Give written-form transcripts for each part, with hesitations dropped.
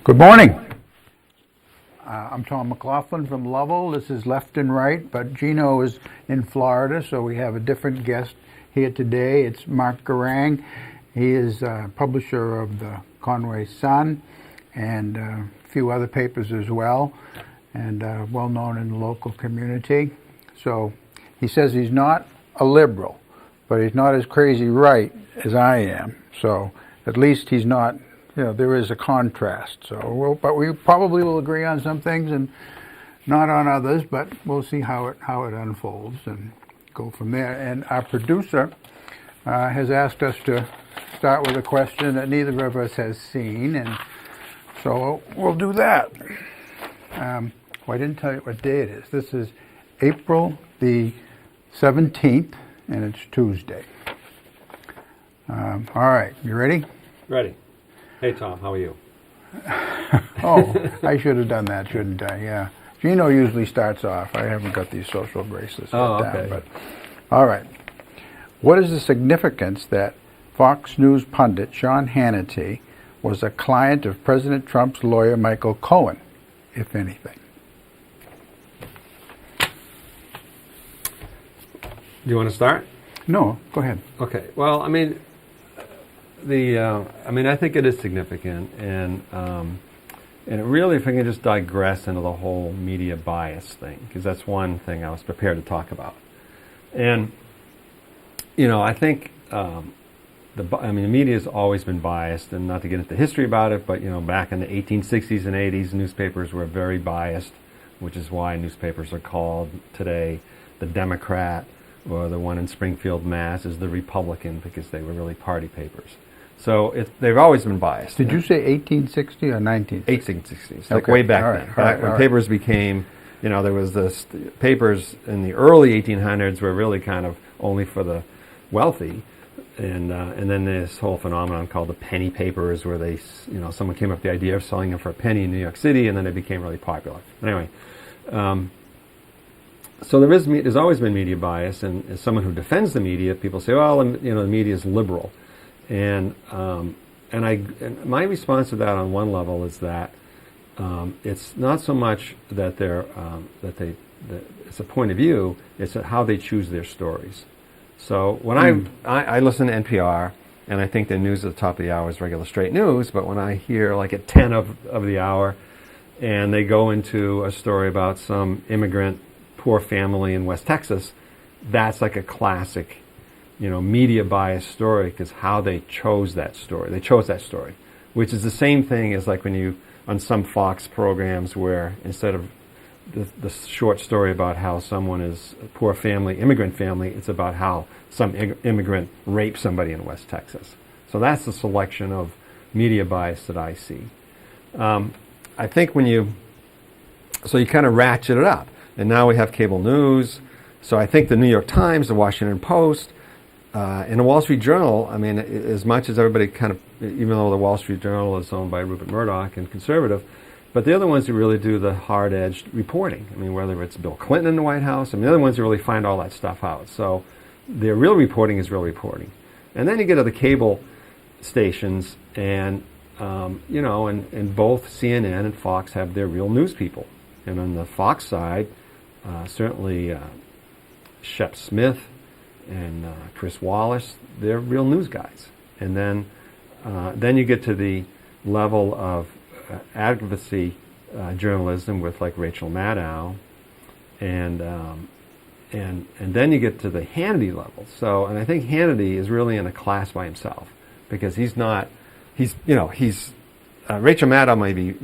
Good morning. I'm Tom McLaughlin from Lovell. This is Left and Right, but Gino is in Florida, so we have a different guest here today. It's Mark Guerringue. He is publisher of the Conway Sun and a few other papers as well, and well known in the local community. So he says he's not a liberal, but he's not as crazy right as I am. So at least he's not. You know, there is a contrast. So, but we probably will agree on some things and not on others. But we'll see how it unfolds and go from there. And our producer has asked us to start with a question that neither of us has seen, and so we'll do that. Well, I didn't tell you what day it is. This is April the 17th, and it's Tuesday. All right, you ready? Ready. Hey, Tom, how are you? Oh, I should have done that, shouldn't I? Yeah. Gino usually starts off. I haven't got these social graces down, but all right. What is the significance that Fox News pundit Sean Hannity was a client of President Trump's lawyer Michael Cohen, if anything? Do you want to start? No, go ahead. Okay. Well, I mean, I think it is significant, and it really, if I can just digress into the whole media bias thing, because that's one thing I was prepared to talk about. And I think the media has always been biased, and not to get into history about it, but back in the 1860s and 80s, newspapers were very biased, which is why newspapers are called today the Democrat, or the one in Springfield, Mass. is the Republican, because they were really party papers. So they've always been biased. Did you say 1860 or 1960? 1860s, like way back then. Back when papers became, there was this papers in the early 1800s were really kind of only for the wealthy, and then this whole phenomenon called the penny papers, where they, someone came up with the idea of selling them for a penny in New York City, and then they became really popular. Anyway. So there's always been media bias, and as someone who defends the media, people say, well, the media is liberal, and my response to that on one level is that it's not so much that it's a point of view; it's how they choose their stories. So when I listen to NPR, and I think the news at the top of the hour is regular straight news, but when I hear like at 10 of the hour, and they go into a story about some immigrant poor family in West Texas, that's like a classic, media bias story, because how they chose that story. They chose that story, which is the same thing as like when on some Fox programs where instead of the short story about how someone is a poor family, immigrant family, it's about how some immigrant raped somebody in West Texas. So that's the selection of media bias that I see. I think you kind of ratchet it up. And now we have cable news. So I think the New York Times, the Washington Post, and the Wall Street Journal, as much as everybody kind of, even though the Wall Street Journal is owned by Rupert Murdoch and conservative, but they're the ones who really do the hard-edged reporting. Whether it's Bill Clinton in the White House, they're the ones who really find all that stuff out. So their real reporting is real reporting. And then you get to the cable stations, and, and both CNN and Fox have their real news people. And on the Fox side, certainly Shep Smith and Chris Wallace, they're real news guys. And then you get to the level of advocacy journalism with like Rachel Maddow, and then you get to the Hannity level. So, and I think Hannity is really in a class by himself, because Rachel Maddow may be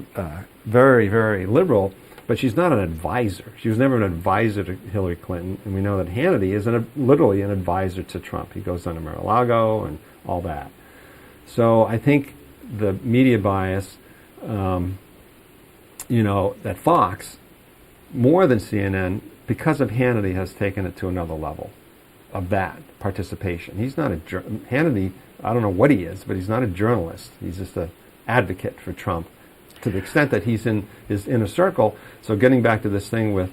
very, very liberal, but she's not an advisor. She was never an advisor to Hillary Clinton, and we know that Hannity is literally an advisor to Trump. He goes down to Mar-a-Lago and all that. So I think the media bias, that Fox, more than CNN, because of Hannity, has taken it to another level of that participation. He's not Hannity, I don't know what he is, but he's not a journalist. He's just an advocate for Trump, to the extent that he's in his inner circle. So getting back to this thing with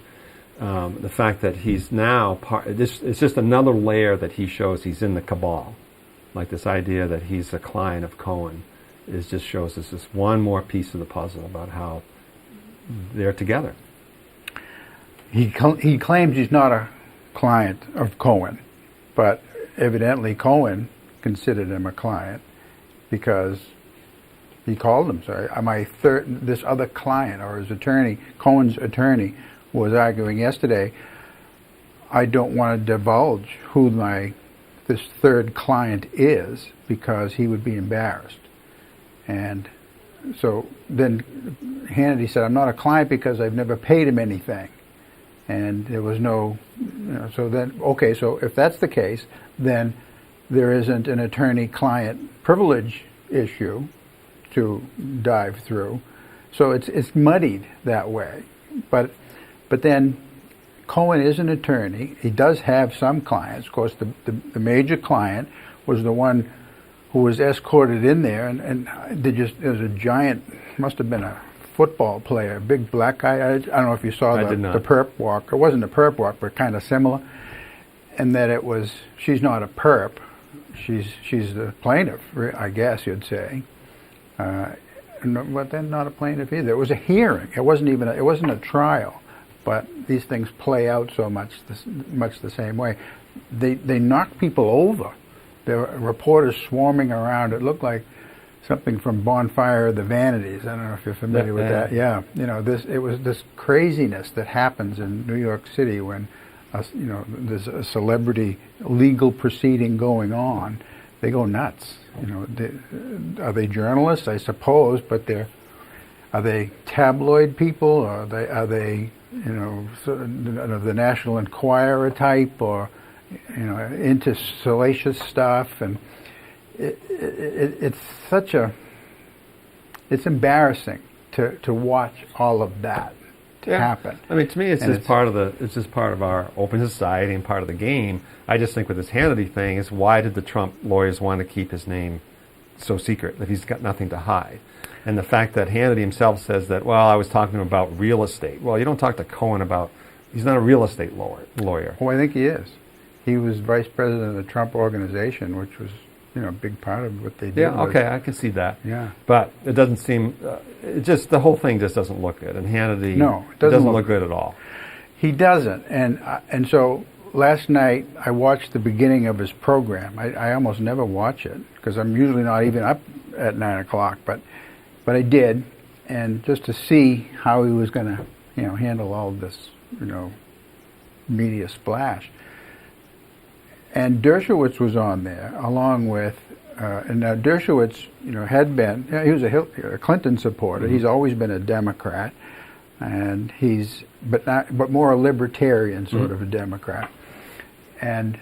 the fact that he's now it's just another layer that he shows he's in the cabal, like this idea that he's a client of Cohen is just shows us this one more piece of the puzzle about how they're together. He claims he's not a client of Cohen, but evidently Cohen considered him a client because he called him. So this other client, or his attorney, Cohen's attorney, was arguing yesterday, I don't want to divulge who this third client is because he would be embarrassed. And so then Hannity said, I'm not a client because I've never paid him anything. And there was no, so then, okay, so if that's the case, then there isn't an attorney-client privilege issue to dive through. So it's muddied that way. But then Cohen is an attorney. He does have some clients. Of course, the major client was the one who was escorted in there, and there was a giant, must have been a football player, a big black guy. I don't know if you saw the perp walk. It wasn't a perp walk, but kind of similar. And that it was, she's not a perp. She's the plaintiff, I guess you'd say. But then not a plaintiff either. It was a hearing. It wasn't a trial. But these things play out so much the same way. They knock people over. There were reporters swarming around. It looked like something from Bonfire of the Vanities. I don't know if you're familiar with that. Yeah, it was this craziness that happens in New York City when, there's a celebrity legal proceeding going on. They go nuts. Are they journalists? I suppose, but are they tabloid people? Or are they sort of the National Enquirer type, or into salacious stuff? And it's embarrassing to watch all of that happen. I mean, to me, it's just part of our open society and part of the game. I just think with this Hannity thing is, why did the Trump lawyers want to keep his name so secret if he's got nothing to hide? And the fact that Hannity himself says that, well, I was talking to him about real estate. Well, you don't talk to Cohen about, he's not a real estate lawyer. Well, I think he is. He was vice president of the Trump Organization, which was, a big part of what they did. Yeah, okay, I can see that. Yeah. But it doesn't seem, the whole thing just doesn't look good. And Hannity it doesn't look good at all. He doesn't. And so last night I watched the beginning of his program. I almost never watch it because I'm usually not even up at 9 o'clock, but I did, and just to see how he was going to, handle all this, media splash. And Dershowitz was on there, along with, and now Dershowitz, had been, he was a Clinton supporter. Mm-hmm. He's always been a Democrat, and but more a libertarian sort of a Democrat. And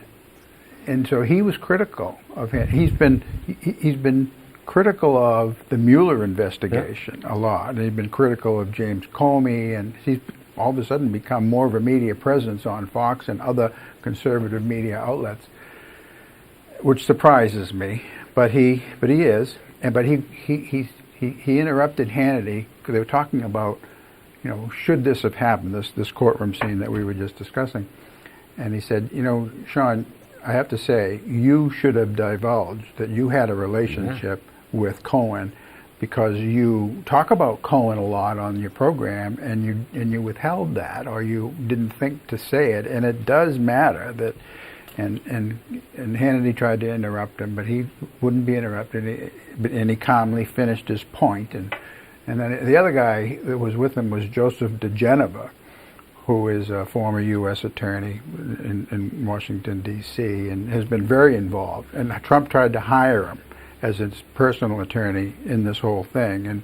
so he was critical of him. He's been critical of the Mueller investigation a lot. And he's been critical of James Comey, and he's all of a sudden become more of a media presence on Fox and other conservative media outlets, which surprises me. But he is, but he interrupted Hannity because they were talking about, should this have happened, this courtroom scene that we were just discussing, and he said, Sean, I have to say, you should have divulged that you had a relationship with Cohen, because you talk about Cohen a lot on your program, and you withheld that, or you didn't think to say it, and it does matter that. And Hannity tried to interrupt him, but he wouldn't be interrupted, and he calmly finished his point. And then the other guy that was with him was Joseph DeGeneva, who is a former U.S. attorney in Washington, D.C., and has been very involved. And Trump tried to hire him as his personal attorney in this whole thing, and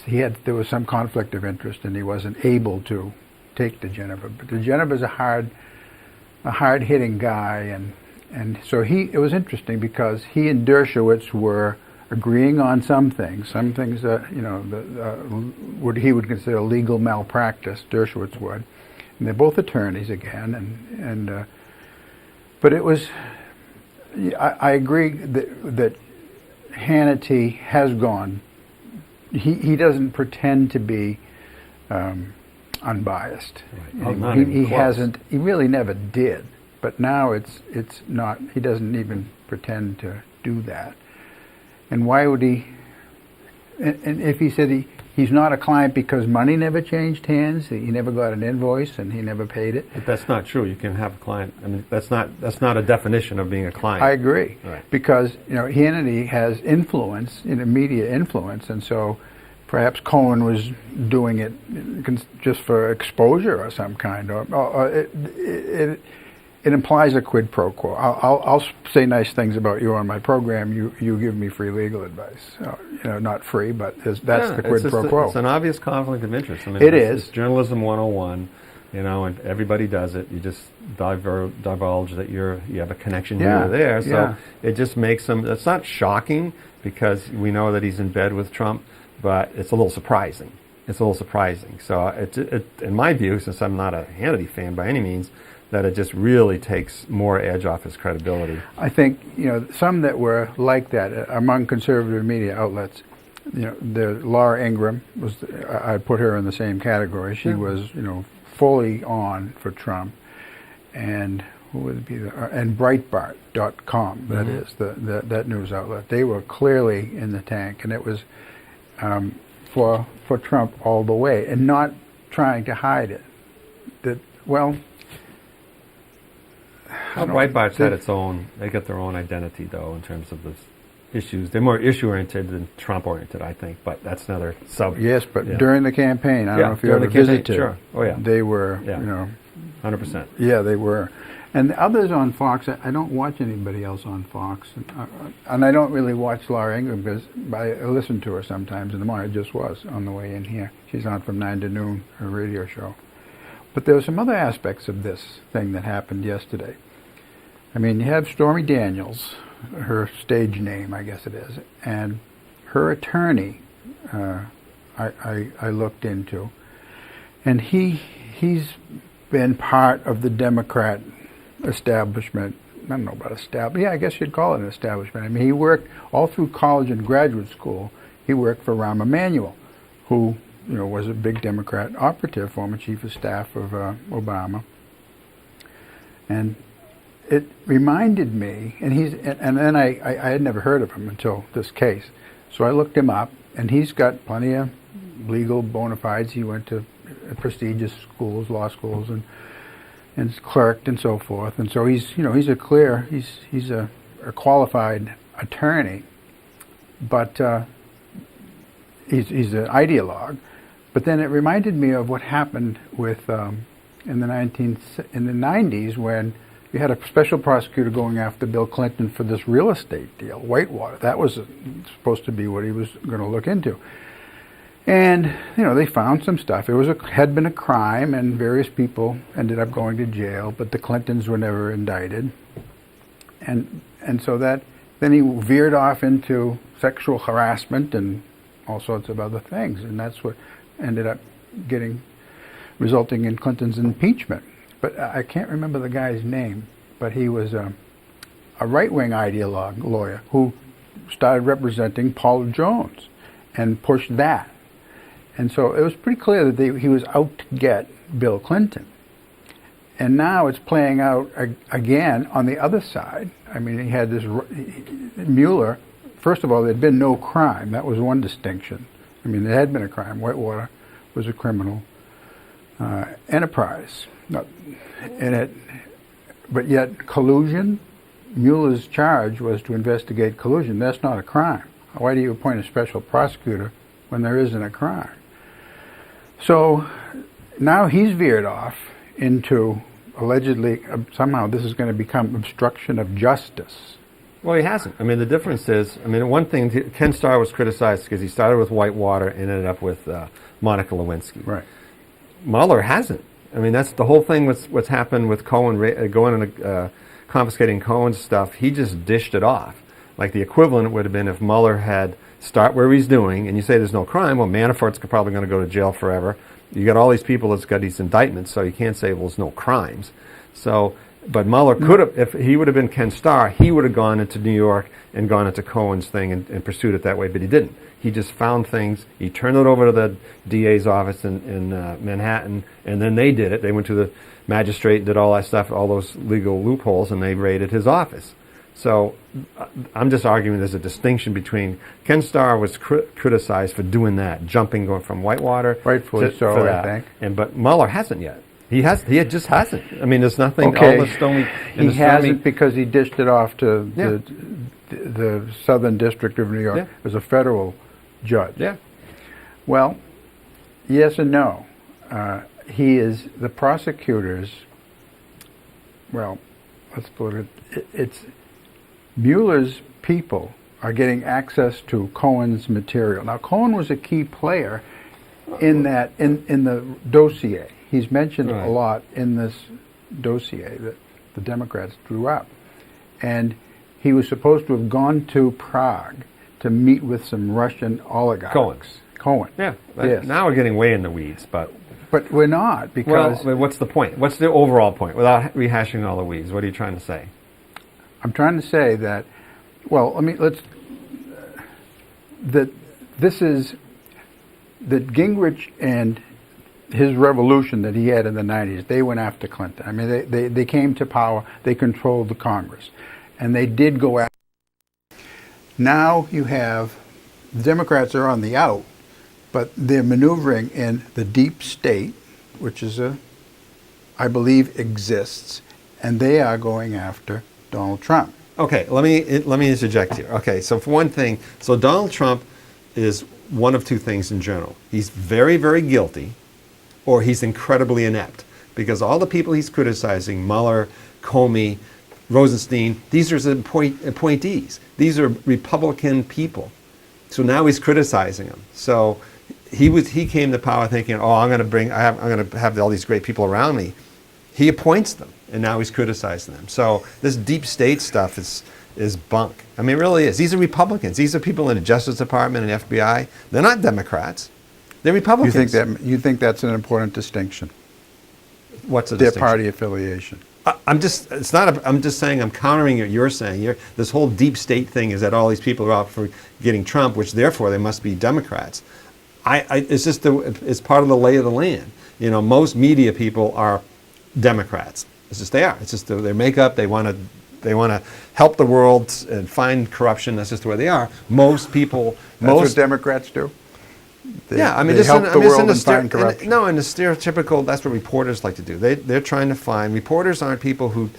there was some conflict of interest, and he wasn't able to take DeGeneva. But DeGeneva's a hard-hitting guy, and so it was interesting because he and Dershowitz were agreeing on some things that what he would consider legal malpractice. Dershowitz would, and they're both attorneys again, but it was. I agree that Hannity has gone. He doesn't pretend to be unbiased. Right. He hasn't. He really never did. But now it's not. He doesn't even pretend to do that. And why would he? And if he said he's not a client because money never changed hands, he never got an invoice and he never paid it. But that's not true. You can have a client. I mean, that's not a definition of being a client. I agree. Right. Because, Hannity has influence, media influence, and so perhaps Cohen was doing it just for exposure or some kind. Or it implies a quid pro quo. I'll say nice things about you on my program. You give me free legal advice. Not free, but that's the quid pro quo. It's an obvious conflict of interest. I mean, it's journalism 101, and everybody does it. You just divulge that you have a connection here or there. So it just makes them. It's not shocking because we know that he's in bed with Trump, but it's a little surprising. So in my view, since I'm not a Hannity fan by any means, that it just really takes more edge off his credibility. I think, some that were like that among conservative media outlets, the Laura Ingraham I put her in the same category. She was, fully on for Trump. And who would it be? And Breitbart.com, that is, that news outlet. They were clearly in the tank, and it was for Trump all the way, and not trying to hide it. Breitbart's had its own. They got their own identity, though, in terms of the issues. They're more issue-oriented than Trump-oriented, I think. But that's another sub. Yes, but during the campaign, I don't know if you ever visited. Sure. Oh yeah. They were, 100%. Yeah, they were. And the others on Fox, I don't watch anybody else on Fox, and I don't really watch Laura Ingraham because I listen to her sometimes in the morning. I just was on the way in here. She's on from 9 to noon, her radio show. But there were some other aspects of this thing that happened yesterday. I mean, you have Stormy Daniels, her stage name, I guess it is, and her attorney. I looked into, and he's been part of the Democrat establishment. I don't know about establishment. Yeah, I guess you'd call it an establishment. I mean, he worked all through college and graduate school. He worked for Rahm Emanuel, who was a big Democrat operative, former chief of staff of Obama, and it reminded me, and then I had never heard of him until this case. So I looked him up, and he's got plenty of legal bona fides. He went to prestigious schools, law schools, and clerked and so forth. And so he's a qualified attorney, but he's an ideologue. But then it reminded me of what happened with in the 90s when you had a special prosecutor going after Bill Clinton for this real estate deal, Whitewater. That was supposed to be what he was going to look into. And, they found some stuff. It had been a crime, and various people ended up going to jail, but the Clintons were never indicted. And so then he veered off into sexual harassment and all sorts of other things, and that's what ended up resulting in Clinton's impeachment. But I can't remember the guy's name, but he was a right-wing ideologue lawyer who started representing Paul Jones and pushed that. And so it was pretty clear that he was out to get Bill Clinton. And now it's playing out again on the other side. I mean, he had this Mueller. First of all, there had been no crime. That was one distinction. I mean, there had been a crime. Whitewater was a criminal enterprise. But yet collusion, Mueller's charge was to investigate collusion. That's not a crime. Why do you appoint a special prosecutor when there isn't a crime? So now he's veered off into allegedly, somehow this is going to become obstruction of justice. Well, he hasn't. I mean, the difference is, one thing, Ken Starr was criticized because he started with Whitewater and ended up with Monica Lewinsky. Right. Mueller hasn't. I mean, that's the whole thing with what's happened with Cohen, going and confiscating Cohen's stuff. He just dished it off. Like the equivalent would have been if Mueller had start where he's doing, and you say there's no crime, well, Manafort's probably going to go to jail forever. You got all these people that's got these indictments, so you can't say, well, there's no crimes. So, but Mueller could have, if he would have been Ken Starr, he would have gone into New York and gone into Cohen's thing and pursued it that way, but he didn't. He just found things, he turned it over to the DA's office in Manhattan, and then they did it. They went to the magistrate, did all that stuff, all those legal loopholes, and they raided his office. So I'm just arguing there's a distinction between Ken Starr was criticized for doing that, going from Whitewater Rightfully so, for I that. think. But Mueller hasn't yet. He just hasn't. I mean, there's nothing. Okay. All the stony. He hasn't because he dished it off to Yeah. the Southern District of New York. Yeah. As a federal judge. Yeah. Well, yes and no. The prosecutors, well, let's put it's Mueller's people are getting access to Cohen's material. Now, Cohen was a key player in the dossier. He's mentioned a lot in this dossier that the Democrats drew up. And he was supposed to have gone to Prague to meet with some Russian oligarchs. Cohen. Yeah. Yes. Now we're getting way in the weeds, but we're not, because what's the point? What's the overall point? Without rehashing all the weeds, what are you trying to say? I'm trying to say that, that Gingrich and his revolution that he had in the 90s, they went after Clinton. I mean, they came to power, they controlled the Congress, and they did go after. Now you have, the Democrats are on the out, but they're maneuvering in the deep state, which I believe exists, and they are going after Donald Trump. Okay, let me interject here. Okay, so for one thing, so Donald Trump is one of two things in general. He's very, very guilty, or he's incredibly inept, because all the people he's criticizing, Mueller, Comey, Rosenstein, these are his appointees. These are Republican people. So now he's criticizing them. So he came to power thinking, oh, I'm going to have all these great people around me. He appoints them, and now he's criticizing them. So this deep state stuff is bunk. I mean, it really is. These are Republicans. These are people in the Justice Department and FBI. They're not Democrats. They're Republicans. You think that's an important distinction? What's the Their distinction? party affiliation. I'm just saying, I'm countering what you're saying. This whole deep state thing is that all these people are out for getting Trump, which therefore they must be Democrats. It's just it's part of the lay of the land. You know, most media people are Democrats. It's just they are. It's just their makeup. They want to help the world and find corruption. That's just the way they are. Most people. That's what Democrats do. They help the world and find corruption. No, in the stereotypical, that's what reporters like to do. They're trying to find. Reporters aren't people who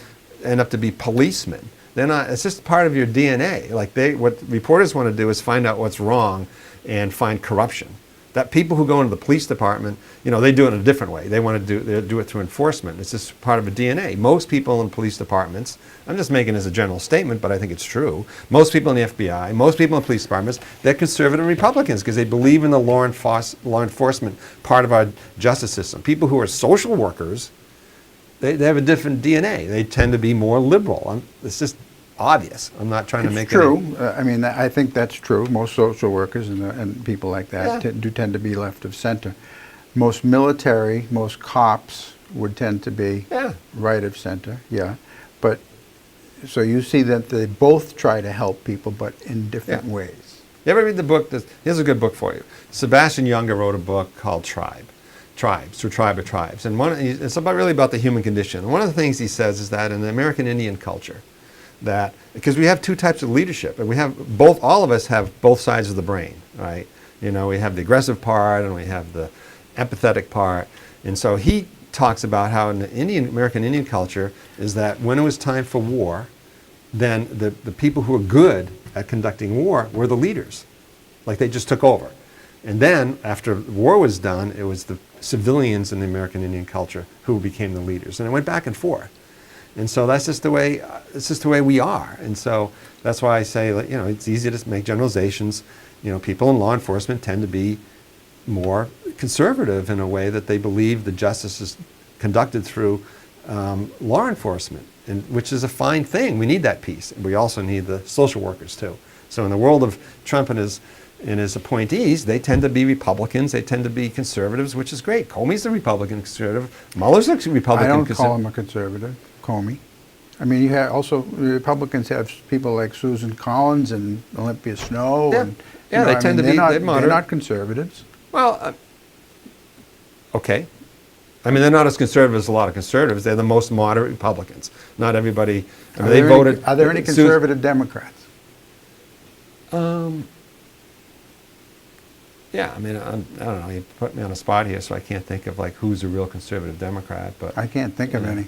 end up to be policemen. They're not. It's just part of your DNA. What reporters want to do is find out what's wrong and find corruption. That people who go into the police department, they do it in a different way. They want to do it through enforcement. It's just part of a DNA. Most people in police departments, I'm just making it as a general statement, but I think it's true. Most people in the FBI, most people in police departments, they're conservative Republicans because they believe in the law enforcement part of our justice system. People who are social workers, they have a different DNA. They tend to be more liberal. It's just obvious. I'm not trying to make it. It's true. I think that's true. Most social workers and people like that do tend to be left of center. Most military, most cops would tend to be right of center. Yeah, but so you see that they both try to help people, but in different ways. You ever read the book? Here's a good book for you. Sebastian Junger wrote a book called Tribes, through Tribe of Tribes, and it's really about the human condition. And one of the things he says is that in the American Indian culture, that because we have two types of leadership, and we have all of us have both sides of the brain, right? We have the aggressive part and we have the empathetic part. And so he talks about how in the American Indian culture is that when it was time for war, then the people who were good at conducting war were the leaders. Like they just took over. And then after the war was done, it was the civilians in the American Indian culture who became the leaders. And it went back and forth. And so that's just the way we are. And so that's why I say, it's easy to make generalizations. People in law enforcement tend to be more conservative in a way that they believe the justice is conducted through law enforcement, which is a fine thing. We need that piece. We also need the social workers too. So in the world of Trump and his appointees, they tend to be Republicans. They tend to be conservatives, which is great. Comey's a Republican conservative. Mueller's a Republican I don't conservative. call him a conservative, Comey. You have also Republicans have people like Susan Collins and Olympia Snow. Yeah, and, they tend to be they're moderate. not conservatives. Well, okay. I mean, they're not as conservative as a lot of conservatives. They're the most moderate Republicans. Not everybody. I mean, Are there any conservative Democrats? Yeah, I mean, I don't know. You put me on a spot here, so I can't think of like who's a real conservative Democrat. But I can't think of any.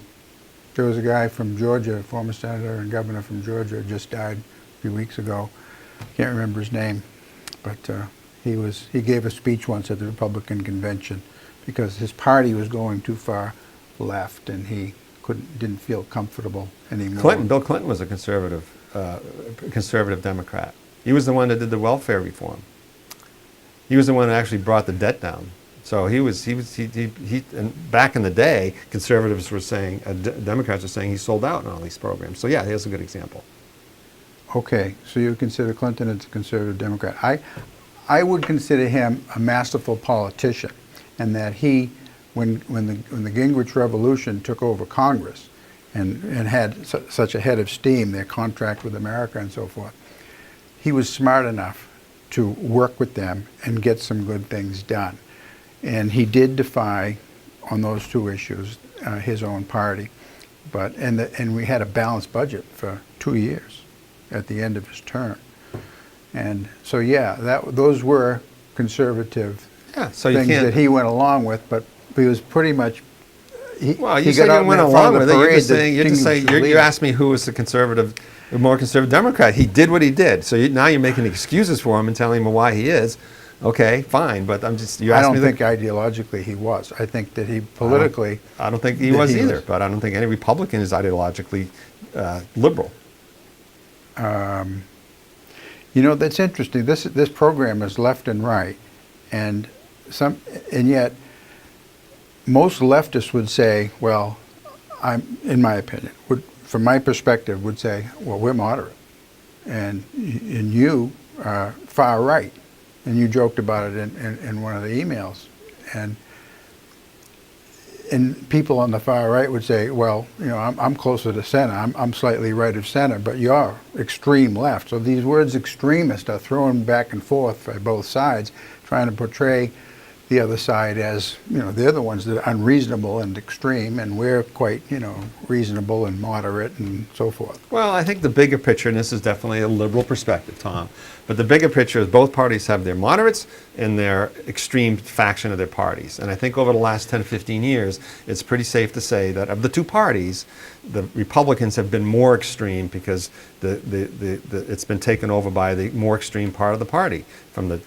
There was a guy from Georgia, a former senator and governor from Georgia, just died a few weeks ago. Can't remember his name, but he gave a speech once at the Republican convention because his party was going too far left, and he didn't feel comfortable anymore. Bill Clinton was a conservative Democrat. He was the one that did the welfare reform. He was the one that actually brought the debt down. So and back in the day, conservatives were saying, Democrats were saying he sold out in all these programs. So yeah, here's a good example. Okay, so you consider Clinton as a conservative Democrat. I would consider him a masterful politician, and that he, when the Gingrich Revolution took over Congress, and had such a head of steam, their contract with America and so forth, he was smart enough to work with them and get some good things done. And he did defy, on those two issues, his own party. And we had a balanced budget for 2 years at the end of his term. And so, yeah, those were conservative things that he went along with, but he was pretty much... Well, you say you went along with it. You asked me who was the more conservative Democrat. He did what he did. So now you're making excuses for him and telling him why he is. Okay, fine, but I don't think ideologically he was. I think that he politically... I don't think he was either, but I don't think any Republican is ideologically liberal. You know, that's interesting. This program is left and right, and yet most leftists would say, well, in my opinion, from my perspective, would say, well, we're moderate, and you are far right. And you joked about it in one of the emails. And people on the far right would say, well, you know, I'm closer to center. I'm slightly right of center, but you're extreme left. So these words extremist are thrown back and forth by both sides, trying to portray the other side as, you know, they're the ones that are unreasonable and extreme, and we're quite, you know, reasonable and moderate and so forth. Well, I think the bigger picture, and this is definitely a liberal perspective, Tom, but the bigger picture is both parties have their moderates and their extreme faction of their parties. And I think over the last 10 to 15 years, it's pretty safe to say that of the two parties, the Republicans have been more extreme because it's been taken over by the more extreme part of the party, from the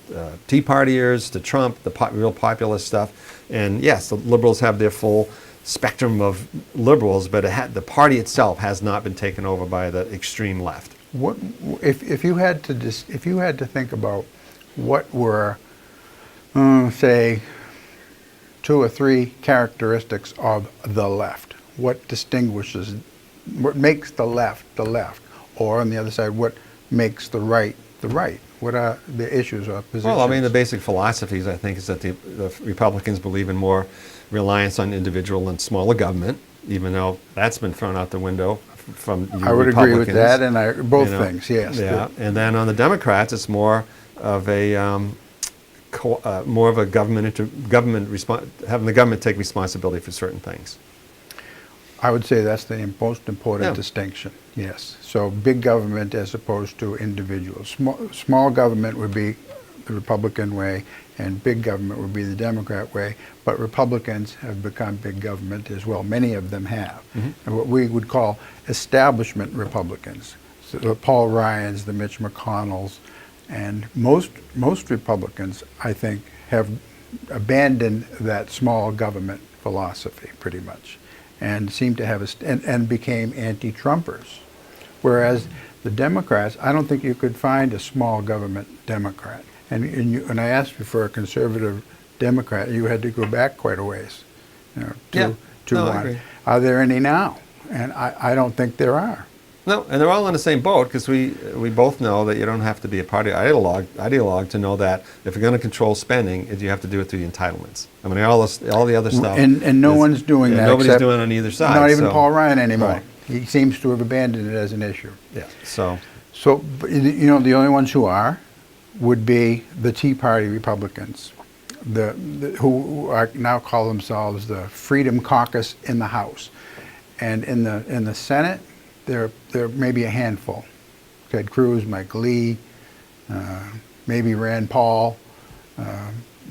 Tea Partiers to Trump, the real populist stuff. And yes, the liberals have their full spectrum of liberals, but the party itself has not been taken over by the extreme left. What if you had to think about what were, say, 2 or 3 characteristics of the left? What makes the left, or on the other side, what makes the right the right? What are the issues or positions? Well, I mean, the basic philosophies, I think, is that the Republicans believe in more reliance on individual and smaller government, even though that's been thrown out the window from I would agree with that, and both things, yes. Yeah, and then on the Democrats, it's more of a having the government take responsibility for certain things. I would say that's the most important distinction, yes. So big government as opposed to individuals. Small government would be the Republican way, and big government would be the Democrat way, but Republicans have become big government as well. Many of them have. Mm-hmm. And what we would call establishment Republicans. So the Paul Ryans, the Mitch McConnells, and most Republicans, I think, have abandoned that small government philosophy pretty much, and seem to have and became anti-Trumpers. Whereas the Democrats, I don't think you could find a small government Democrat. And I asked you for a conservative Democrat, you had to go back quite a ways. You know, I agree. Are there any now? And I don't think there are. No, and they're all in the same boat, because we both know that you don't have to be a party ideologue to know that if you're going to control spending, you have to do it through the entitlements. I mean, all the other stuff. And no one's doing that. Nobody's doing it on either side. Not even Paul Ryan anymore. Right. He seems to have abandoned it as an issue. Yeah. So, you know, the only ones who would be the Tea Party Republicans. who are now call themselves the Freedom Caucus in the House, and in the Senate, there may be a handful: Ted Cruz, Mike Lee, maybe Rand Paul,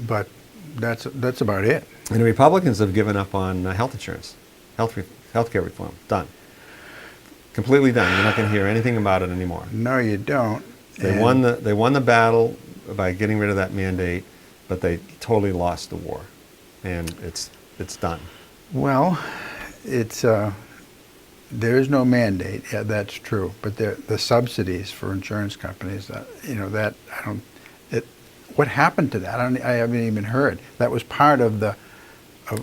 but that's about it. And the Republicans have given up on health insurance, healthcare reform. Done. Completely done. You're not going to hear anything about it anymore. No, you don't. They won the battle by getting rid of that mandate, but they totally lost the war, and it's done. Well, it's there is no mandate. Yeah, that's true. But the subsidies for insurance companies, that I don't. What happened to that? I haven't even heard. That was part of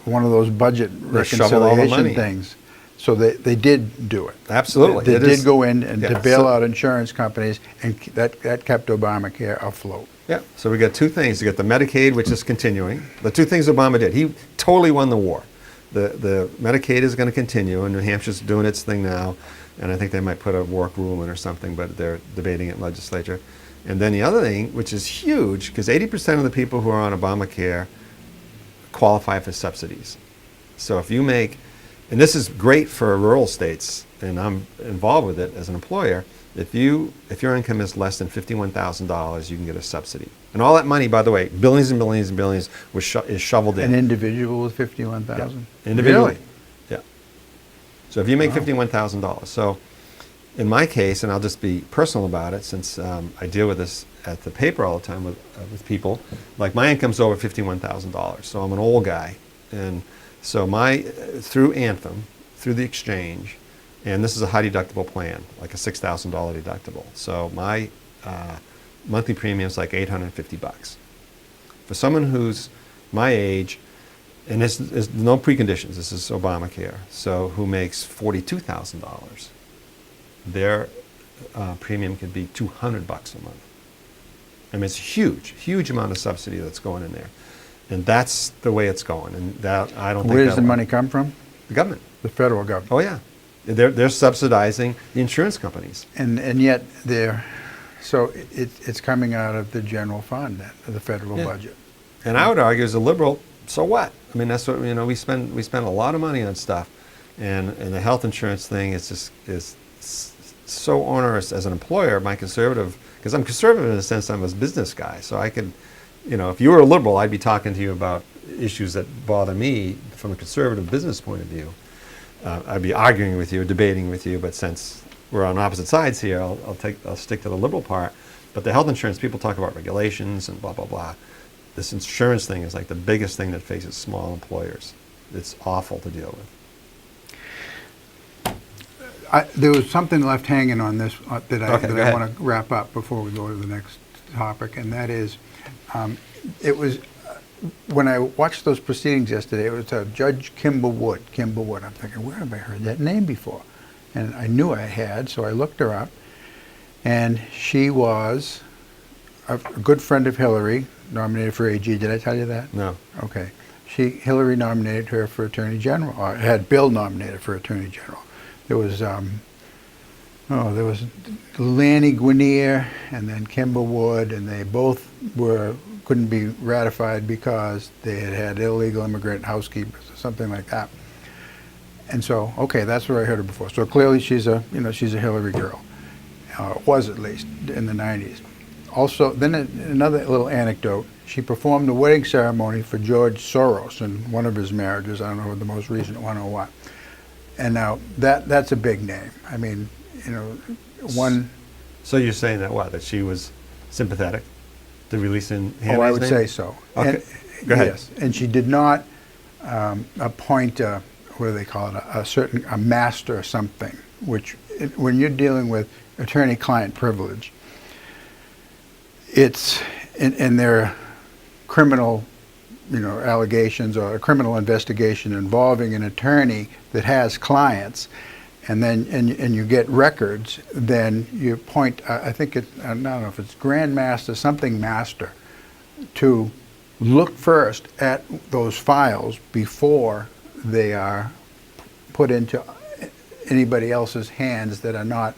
one of those budget reconciliation things. So they did do it. Absolutely. They did go in and to bail out insurance companies, and that kept Obamacare afloat. Yeah. So we got two things. You got the Medicaid, which is continuing. The two things Obama did. He totally won the war. The Medicaid is going to continue, and New Hampshire's doing its thing now, and I think they might put a work rule in or something, but they're debating it in legislature. And then the other thing, which is huge, because 80% of the people who are on Obamacare qualify for subsidies. So if you make, and this is great for rural states, and I'm involved with it as an employer, if your income is less than $51,000, you can get a subsidy. And all that money, by the way, billions and billions and billions, is shoveled in. An individual with $51,000? Yeah. Individually. Really? Yeah. So if you make $51,000, so in my case, and I'll just be personal about it, since I deal with this at the paper all the time with people, like my income's over $51,000, so I'm an old guy, and so through Anthem, through the exchange, and this is a high deductible plan, like a $6,000 deductible. So my monthly premium is like $850. For someone who's my age, and there's no preconditions, this is Obamacare, so who makes $42,000, their premium could be $200 a month. I mean, it's a huge amount of subsidy that's going in there. And that's the way it's going. And that, I don't think Where does the money come from? The government. The federal government. Oh, yeah. They're subsidizing the insurance companies. And yet it's coming out of the general fund, the federal budget. And I would argue, as a liberal, so what? I mean, that's what, we spend a lot of money on stuff. And the health insurance thing is so onerous as an employer. My conservative, because I'm conservative in the sense I'm a business guy, so I could, if you were a liberal, I'd be talking to you about issues that bother me from a conservative business point of view. I'd be arguing with you, debating with you, but since we're on opposite sides here, I'll stick to the liberal part. But the health insurance, people talk about regulations and blah, blah, blah. This insurance thing is like the biggest thing that faces small employers. It's awful to deal with. There was something left hanging on this that I want to wrap up before we go to the next topic, and that is, it was when I watched those proceedings yesterday. It was Judge Kimball Wood. Kimball Wood. I'm thinking, where have I heard that name before? And I knew I had, so I looked her up, and she was a good friend of Hillary, nominated for AG. Did I tell you that? No. Okay. Hillary nominated her for Attorney General, or had Bill nominated for Attorney General. There was Lanny Guinier and then Kimball Wood, and they both couldn't be ratified because they had illegal immigrant housekeepers or something like that. And so, okay, that's where I heard her before. So clearly she's a Hillary girl, was at least in the 90s. Also, then another little anecdote. She performed the wedding ceremony for George Soros in one of his marriages. I don't know the most recent one or what. And now that's a big name. I mean, one. So you're saying that she was sympathetic to releasing Hannity's name? I would say so. Okay, go ahead. Yes, and she did not appoint what do they call it? A master or something. Which, when you're dealing with attorney-client privilege, it's in their criminal allegations or a criminal investigation involving an attorney that has clients, and then and you get records, then you appoint, I don't know if it's Grand Master, something Master, to look first at those files before they are put into anybody else's hands that are not,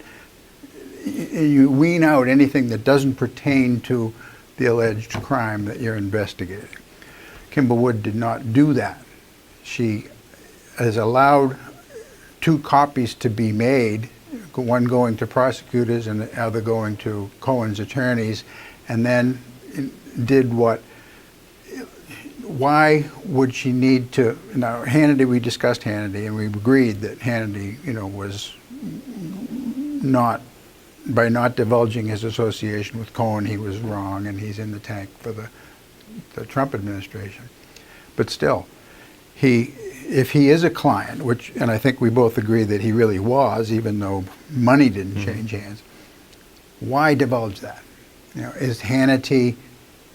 you wean out anything that doesn't pertain to the alleged crime that you're investigating. Kimber Wood did not do that. She has allowed 2 copies to be made, one going to prosecutors and the other going to Cohen's attorneys, and then did what. Why would she need to? Now, Hannity, we discussed Hannity, and we agreed that Hannity, was not, by not divulging his association with Cohen, he was wrong, and he's in the tank for the Trump administration. But still, if he is a client, and I think we both agree that he really was, even though money didn't change hands, why divulge that? Is Hannity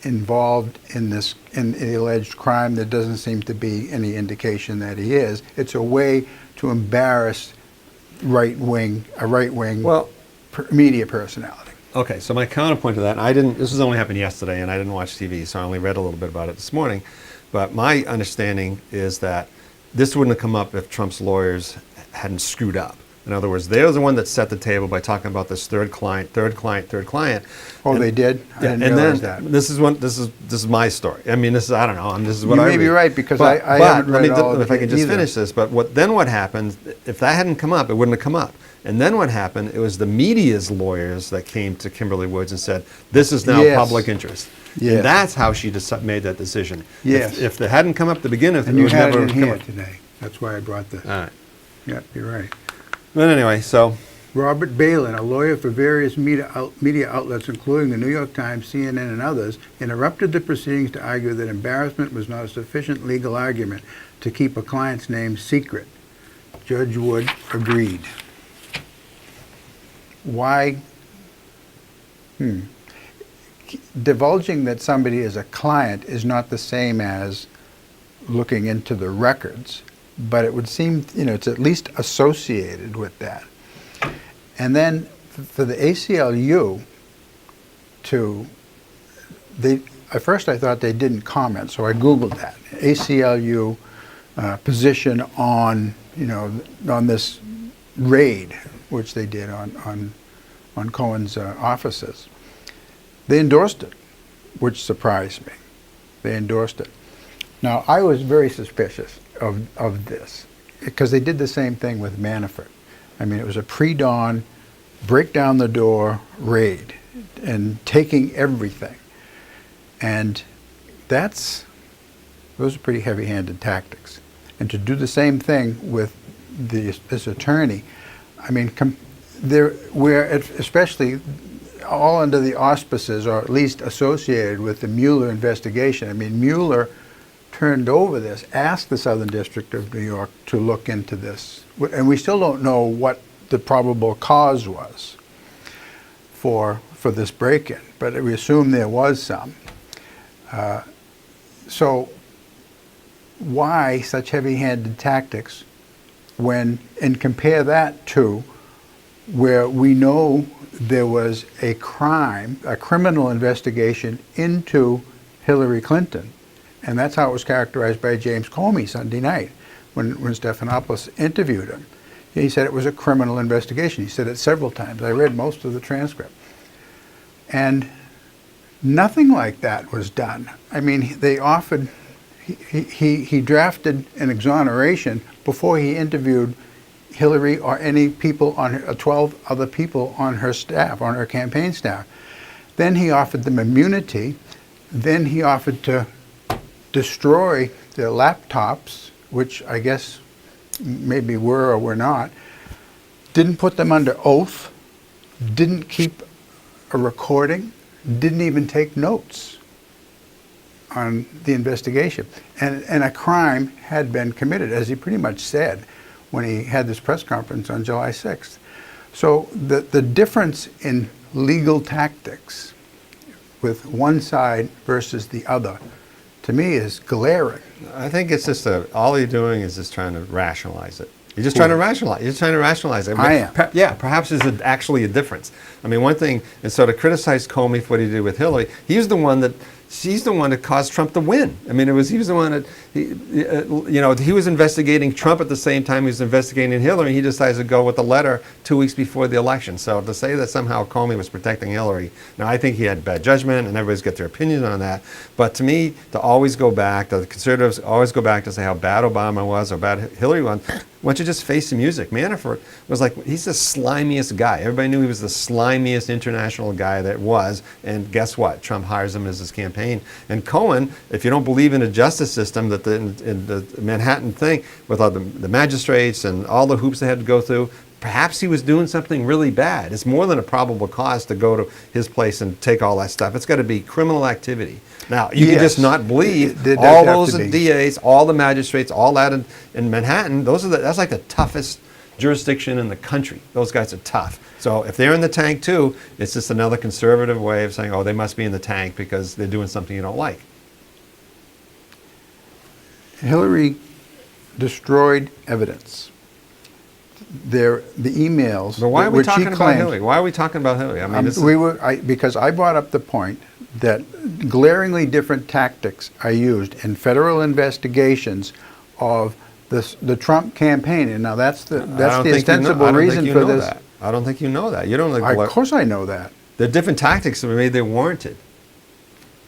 involved in the alleged crime? There doesn't seem to be any indication that he is. It's a way to embarrass a right-wing media personality. Okay, so my counterpoint to that, this has only happened yesterday, and I didn't watch TV, so I only read a little bit about it this morning, but my understanding is that this wouldn't have come up if Trump's lawyers hadn't screwed up. In other words, they're the one that set the table by talking about this third client. Oh, they did? I didn't realize that. This is my story. I mean, this is what I read. You may be right, because I haven't read all of it. If I can just finish this, but then what happened, if that hadn't come up, it wouldn't have come up. And then what happened, it was the media's lawyers that came to Kimberly Woods and said, this is now public interest. Yes. And that's how she made that decision. Yes. If it hadn't come up to begin with, and it you would had never it in come here up. today. That's why I brought this. All right. Yep, you're right. But anyway, so Robert Balin, a lawyer for various media outlets, including the New York Times, CNN, and others, interrupted the proceedings to argue that embarrassment was not a sufficient legal argument to keep a client's name secret. Judge Wood agreed. Why? Divulging that somebody is a client is not the same as looking into the records, but it would seem, it's at least associated with that. And then for the ACLU at first I thought they didn't comment, so I Googled that. ACLU position on, on this raid, which they did on Cohen's offices. They endorsed it, which surprised me. They endorsed it. Now, I was very suspicious of this, because they did the same thing with Manafort. I mean, it was a pre-dawn, break down the door raid and taking everything. And those are pretty heavy-handed tactics. And to do the same thing with this attorney, I mean, we're especially all under the auspices, or at least associated with the Mueller investigation. I mean, Mueller turned over this, asked the Southern District of New York to look into this. And we still don't know what the probable cause was for this break-in, but we assume there was some. So why such heavy-handed tactics and compare that to where we know there was a criminal investigation into Hillary Clinton. And that's how it was characterized by James Comey Sunday night when Stephanopoulos interviewed him. He said it was a criminal investigation. He said it several times. I read most of the transcript. And nothing like that was done. I mean, they offered, he drafted an exoneration before he interviewed Hillary or any people on her, 12 other people on her staff, on her campaign staff. Then he offered them immunity. Then he offered to destroy their laptops, which I guess maybe were or were not. Didn't put them under oath. Didn't keep a recording. Didn't even take notes on the investigation. And a crime had been committed, as he pretty much said when he had this press conference on July 6th. So the difference in legal tactics with one side versus the other, to me, is glaring. I think it's just all you're doing is just trying to rationalize it. You're just trying to rationalize. You're just trying to rationalize it. I am. Yeah, perhaps there's actually a difference. I mean, one thing, and so to criticize Comey for what he did with Hillary, he was the one that she's the one that caused Trump to win. I mean, he was the one that, he was investigating Trump at the same time he was investigating Hillary. He decides to go with the letter 2 weeks before the election. So to say that somehow Comey was protecting Hillary, now I think he had bad judgment, and everybody's got their opinions on that. But to me, the conservatives always go back to say how bad Obama was or bad Hillary was. Why don't you just face the music? Manafort was like, he's the slimiest guy. Everybody knew he was the slimiest international guy that was. And guess what? Trump hires him as his campaign. And Cohen, if you don't believe in a justice system, that in the Manhattan thing, with all the magistrates and all the hoops they had to go through, perhaps he was doing something really bad. It's more than a probable cause to go to his place and take all that stuff. It's got to be criminal activity. Now, you can just not believe all those DAs, all the magistrates, all that in Manhattan. That's like the toughest jurisdiction in the country. Those guys are tough. So if they're in the tank too, it's just another conservative way of saying, oh, they must be in the tank because they're doing something you don't like. Hillary destroyed evidence. The emails. But why are we talking about Hillary? Why are we talking about Hillary? I mean, because I brought up the point that glaringly different tactics are used in federal investigations of the Trump campaign, and now that's the ostensible reason for this. I don't think you know that. You don't know. Of course, I know that. The different tactics that were made, they're warranted.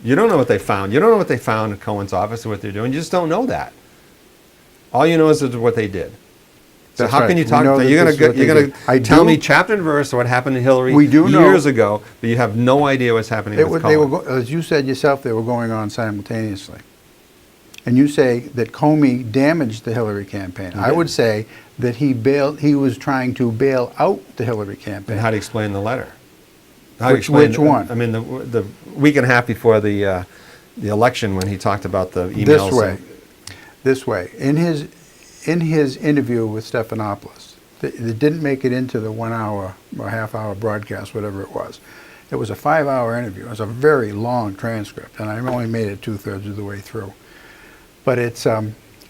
You don't know what they found. You don't know what they found in Cohen's office or what they're doing. You just don't know that. All you know is what they did. So how can you talk? You're going to tell me chapter and verse of what happened to Hillary years ago, but you have no idea what's happening with Cohen. As you said yourself, they were going on simultaneously. And you say that Comey damaged the Hillary campaign. I would say that he was trying to bail out the Hillary campaign. And how do you explain the letter? Which one? I mean, the week and a half before the election, when he talked about the emails. This way. In his interview with Stephanopoulos, it didn't make it into the 1 hour or half-hour broadcast, whatever it was. It was a 5-hour interview. It was a very long transcript, and I only made it 2/3 of the way through. But it's,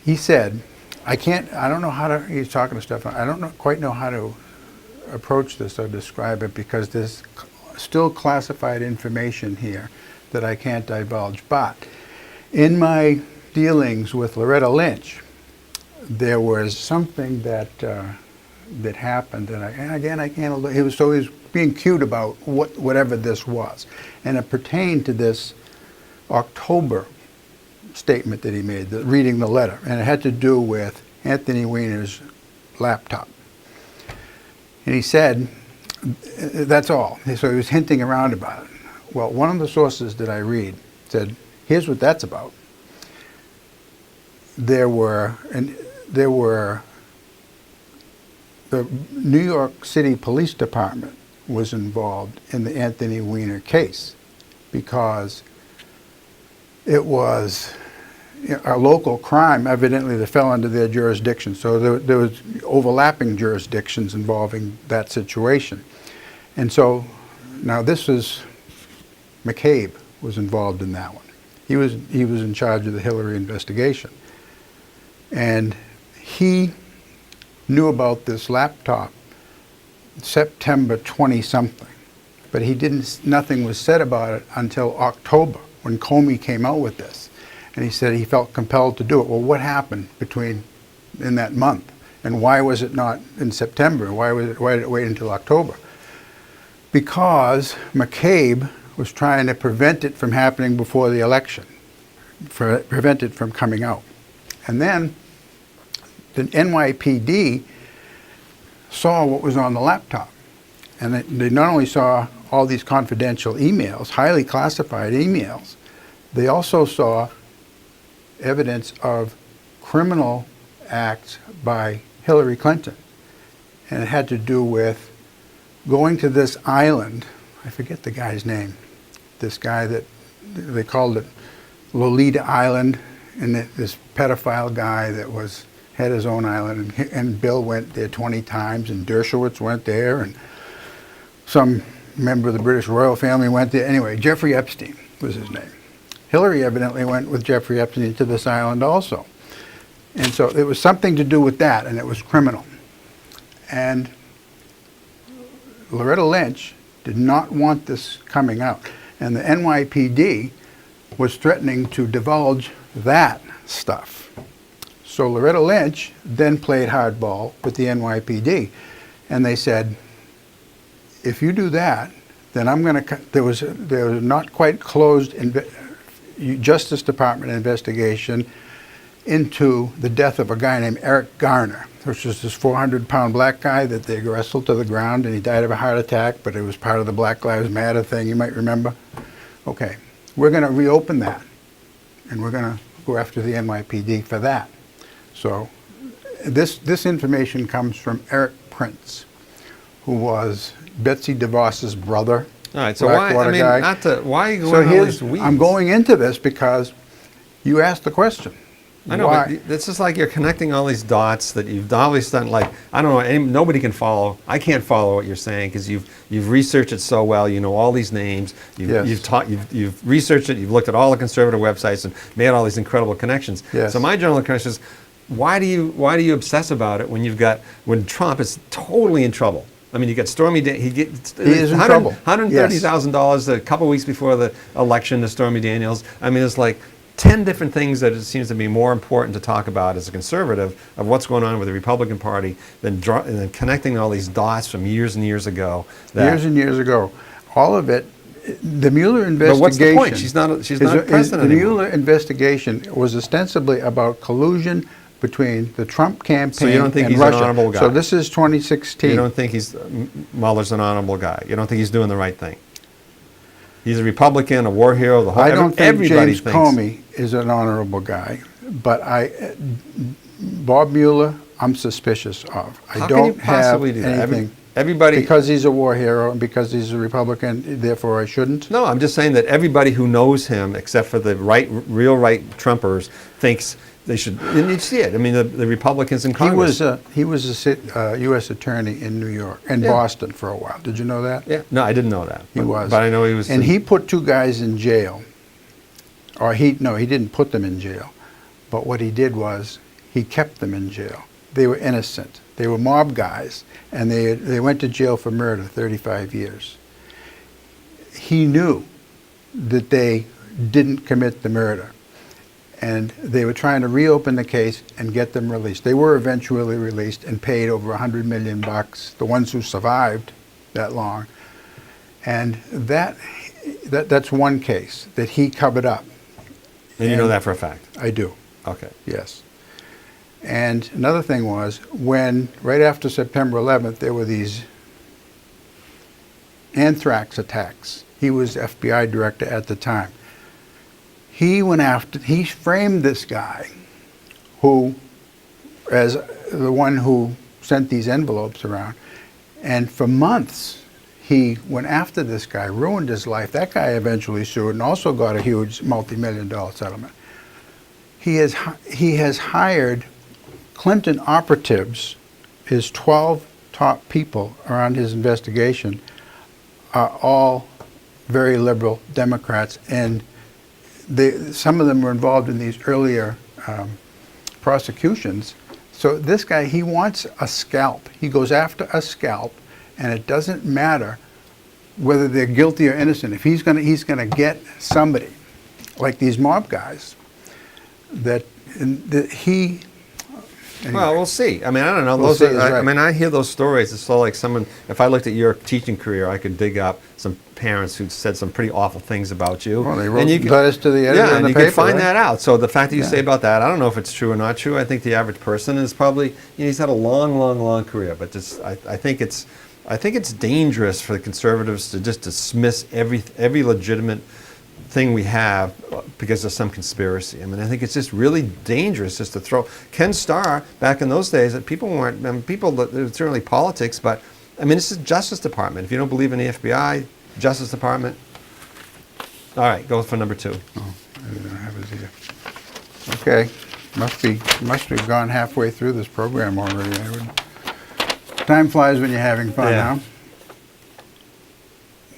he said, I don't know how to, he's talking to Stephan, I don't quite know how to approach this or describe it because there's still classified information here that I can't divulge. But in my dealings with Loretta Lynch, there was something that happened, and again I can't. He was being cute about whatever this was, and it pertained to this October statement that he made, reading the letter, and it had to do with Anthony Weiner's laptop. And he said, "That's all." So he was hinting around about it. Well, one of the sources that I read said, "Here's what that's about." There were the New York City Police Department was involved in the Anthony Weiner case because it was a local crime, evidently, that fell under their jurisdiction. So there was overlapping jurisdictions involving that situation. And so now this is, McCabe was involved in that one. He was in charge of the Hillary investigation. And he knew about this laptop September 20-something, but nothing was said about it until October when Comey came out with this. And he said he felt compelled to do it. Well, what happened in that month? And why was it not in September? Why did it wait until October? Because McCabe was trying to prevent it from happening before the election, prevent it from coming out. And then the NYPD saw what was on the laptop. And they not only saw all these confidential emails, highly classified emails, they also saw evidence of criminal acts by Hillary Clinton. And it had to do with going to this island, I forget the guy's name, this guy that they called it Lolita Island, and this pedophile guy that had his own island, and Bill went there 20 times, and Dershowitz went there, and some member of the British royal family went there. Anyway, Jeffrey Epstein was his name. Hillary evidently went with Jeffrey Epstein to this island also. And so it was something to do with that, and it was criminal. And Loretta Lynch did not want this coming out. And the NYPD was threatening to divulge that stuff. So Loretta Lynch then played hardball with the NYPD, and they said, if you do that, then I'm going to, there was a not quite closed Justice Department investigation into the death of a guy named Eric Garner, which was this 400-pound black guy that they wrestled to the ground, and he died of a heart attack, but it was part of the Black Lives Matter thing, you might remember. Okay, we're going to reopen that, and we're going to go after the NYPD for that. So this information comes from Eric Prince, who was Betsy DeVos's brother. All right, so why, I mean, guy. why are you So going all here's, these weeds? I'm going into this because you asked the question. I know, Why? but it's just like you're connecting all these dots that you've obviously done. Like, I don't know, nobody can follow. I can't follow what you're saying because you've researched it so well. You know all these names. Yes. You've researched it. You've looked at all the conservative websites and made all these incredible connections. Yes. So my general question is, why do you obsess about it when Trump is totally in trouble? I mean, you got Stormy Daniels. He is in trouble. $130,000 a couple weeks before the election to Stormy Daniels. I mean, it's like 10 different things that it seems to be more important to talk about as a conservative of what's going on with the Republican Party than connecting all these dots from years and years ago. Years and years ago. All of it, the Mueller investigation. But what's the point? She's not president The anymore. Mueller investigation was ostensibly about collusion between the Trump campaign So you don't think and he's Russia. an honorable guy? So this is 2016. You don't think Mueller's an honorable guy? You don't think he's doing the right thing? He's a Republican, a war hero. I don't think everybody James thinks. Comey is an honorable guy, but Bob Mueller, I'm suspicious of. How I can you don't have possibly do that? anything. Everybody. Because he's a war hero and because he's a Republican, therefore I shouldn't. No, I'm just saying that everybody who knows him, except for the real right Trumpers, thinks they should. And you see it. I mean, the Republicans in Congress. He was a U.S. attorney in New York and Boston for a while. Did you know that? Yeah. No, I didn't know that. He was. But I know he was. And he put two guys in jail. He didn't put them in jail. But what he did was he kept them in jail. They were innocent. They were mob guys, and they went to jail for murder, 35 years. He knew that they didn't commit the murder, and they were trying to reopen the case and get them released. They were eventually released and paid over $100 million, the ones who survived that long. And that's one case that he covered up. And you know that for a fact? I do. Okay. Yes. And another thing was, when, right after September 11th, there were these anthrax attacks. He was FBI director at the time. He framed this guy who, as the one who sent these envelopes around. And for months, he went after this guy, ruined his life. That guy eventually sued and also got a huge multi-million-dollar settlement. He has hired Clinton operatives. His 12 top people around his investigation are all very liberal Democrats, and some of them were involved in these earlier prosecutions. So this guy, he wants a scalp. He goes after a scalp, and it doesn't matter whether they're guilty or innocent. If he's gonna get somebody, like these mob guys, he. Anyway. Well, we'll see. I mean, I don't know. We'll see is right. I mean, I hear those stories. It's so like someone. If I looked at your teaching career, I could dig up some parents who said some pretty awful things about you. Well, they wrote letters to the editor in the you paper. can find right? that out. So the fact that you say about that, I don't know if it's true or not true. I think the average person is probably, he's had a long career, but just I think it's dangerous for the conservatives to just dismiss every legitimate thing we have because of some conspiracy. I mean, I think it's just really dangerous just to throw. Ken Starr, back in those days, that people weren't, certainly politics, but I mean, this is Justice Department. If you don't believe in the FBI, Justice Department. All right, go for number 2. Oh, I don't have it here. Okay, must have gone halfway through this program already. Time flies when you're having fun, Yeah. huh?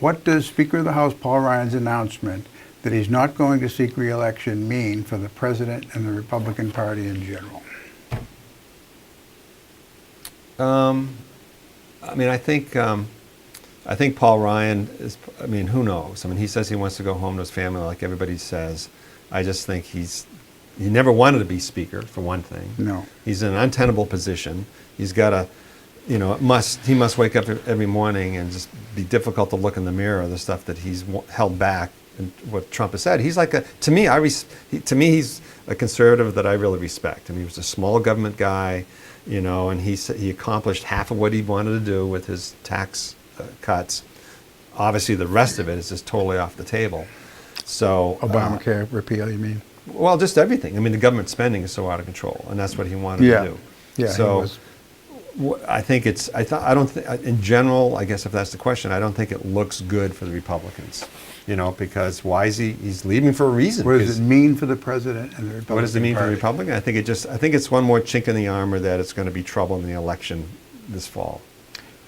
What does Speaker of the House Paul Ryan's announcement that he's not going to seek re-election mean for the President and the Republican Party in general? I mean, I think I think Paul Ryan is, I mean, who knows? I mean, he says he wants to go home to his family like everybody says. I just think he never wanted to be speaker, for one thing. No. He's in an untenable position. He's got to, he must wake up every morning and just be difficult to look in the mirror, the stuff that he's held back and what Trump has said. He's like to me, he's a conservative that I really respect. I mean, he was a small government guy, and he accomplished half of what he wanted to do with his tax cuts. Obviously, the rest of it is just totally off the table. So Obamacare repeal, you mean? Well, just everything. I mean, the government spending is so out of control, and that's what he wanted to do. Yeah. So I think in general, I guess if that's the question, I don't think it looks good for the Republicans. Because why is he's leaving for a reason? What does it mean for the president and the Republican What does it mean Party? for the Republican? I think it's one more chink in the armor that it's going to be trouble in the election this fall.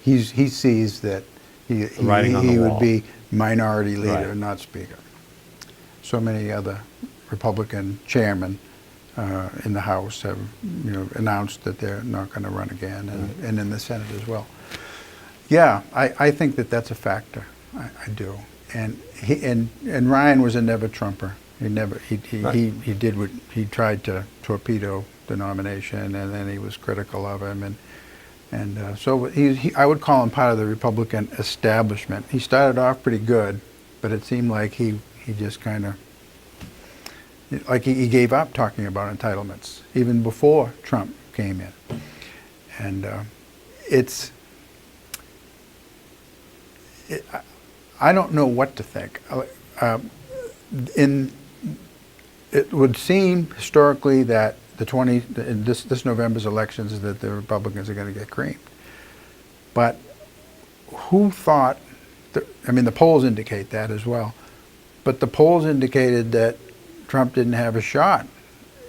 He sees that he would be minority leader, Right. not speaker. So many other Republican chairmen in the House have announced that they're not going to run again, and in the Senate as well. Yeah, I think that's a factor. I do. And Ryan was a never Trumper. He tried to torpedo the nomination, and then he was critical of him, and so I would call him part of the Republican establishment. He started off pretty good, but it seemed like he just kind of he gave up talking about entitlements even before Trump came in, and I don't know what to think. It would seem historically that in this November's elections that the Republicans are going to get creamed. But who thought? The polls indicate that as well. But the polls indicated that Trump didn't have a shot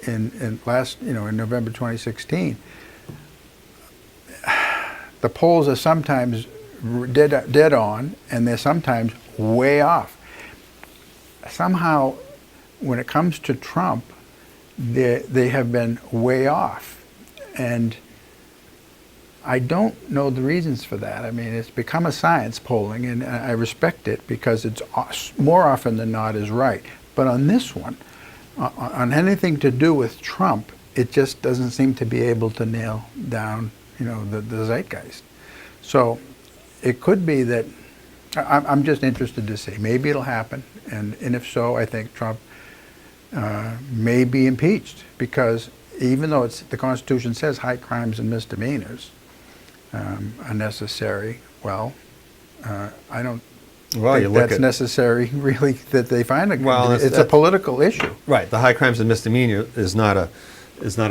in November 2016. The polls are sometimes dead on, and they're sometimes way off. Somehow, when it comes to Trump, they have been way off, and I don't know the reasons for that. I mean, it's become a science, polling, and I respect it because it's more often than not is right. But on this one, on anything to do with Trump, it just doesn't seem to be able to nail down, the zeitgeist. So it could be that I'm just interested to see. Maybe it'll happen, and if so, I think Trump may be impeached, because even though the Constitution says high crimes and misdemeanors are necessary, I don't think that's necessary, really, that they find it's a political issue. Right. The high crimes and misdemeanor is not a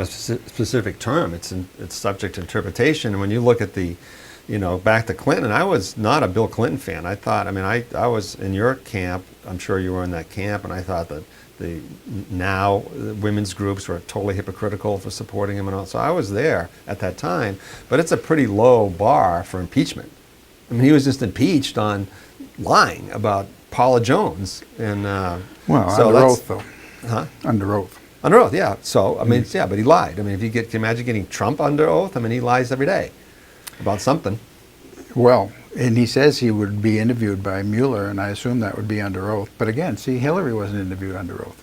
specific term. It's subject to interpretation. And when you look at back to Clinton, I was not a Bill Clinton fan. I was in your camp. I'm sure you were in that camp, and I thought that the women's groups were totally hypocritical for supporting him and all. So I was there at that time, but it's a pretty low bar for impeachment. I mean, he was just impeached on lying about Paula Jones, and under oath though. Huh? Under oath. Under oath, yeah. So but he lied. I mean, can you imagine getting Trump under oath? I mean, he lies every day about something. Well, and he says he would be interviewed by Mueller, and I assume that would be under oath. But again, see, Hillary wasn't interviewed under oath.